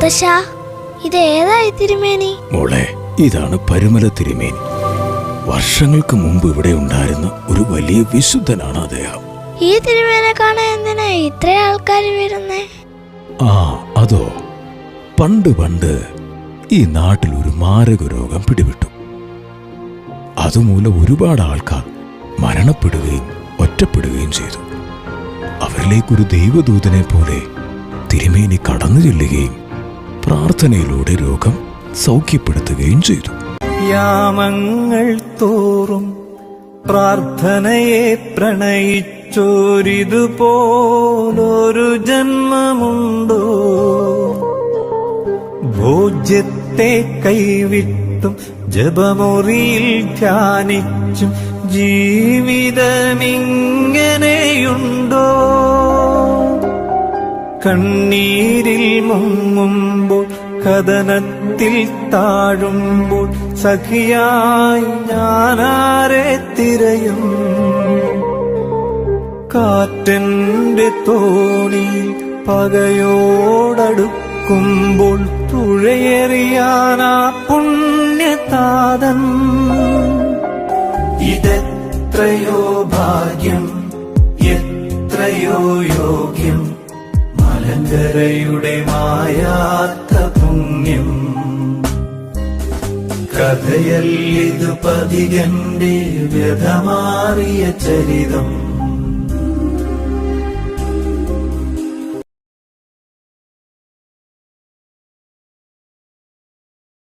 മുത്തശ്ശാ, ഇത് ഏതായി തിരുമേനി? മോളെ, ഇതാണ് പരുമല തിരുമേനി. വർഷങ്ങൾക്ക് മുമ്പ് ഇവിടെ ഉണ്ടായിരുന്ന ഒരു വലിയ വിശുദ്ധനാണ് അദ്ദേഹം. ഈ തിരുമേനെ കാണാൻ എന്തിനാ ഇത്ര ആൾക്കാർ വരുന്നേ? അതോ, പണ്ട് ഈ നാട്ടിൽ ഒരു മാരക രോഗം പിടിപെട്ടു. അതുമൂലം ഒരുപാട് ആൾക്കാർ മരണപ്പെടുകയും ഒറ്റപ്പെടുകയും ചെയ്തു. അവരിലേക്കൊരു ദൈവദൂതനെ പോലെ തിരുമേനി കടന്നു ചെല്ലുകയും പ്രാർത്ഥനയിലൂടെ രോഗം സൗഖ്യപ്പെടുത്തുകയും ചെയ്തു. യാമങ്ങൾ തോറും പ്രാർത്ഥനയെ പ്രണയിച്ചോരിതുപോലൊരു ജന്മമുണ്ടോ? ഭോജ്യത്തെ കൈവിട്ടും ജപമുറിയിൽ ധ്യാനിച്ചും ജീവിതമിങ്ങനെയുണ്ടോ? കണ്ണീരിൽ മുങ്ങുമ്പോൾ കഥനത്തിൽ താഴുമ്പോൾ സഖിയായി ഞാനാരെ തിരയും? കാറ്റന്റെ തോണിയിൽ പകയോടടുക്കുമ്പോൾ തുഴയെറിയാനാ പുണ്യതാതൻ. ഇതെത്രയോ ഭാഗ്യം, എത്രയോ യോഗ്യം, മലങ്കരയുടെ മായാത്ത പുണ്യം. കഥയല്ലിതു പതികന്റെ വ്യഥമാറിയ ചരിതം.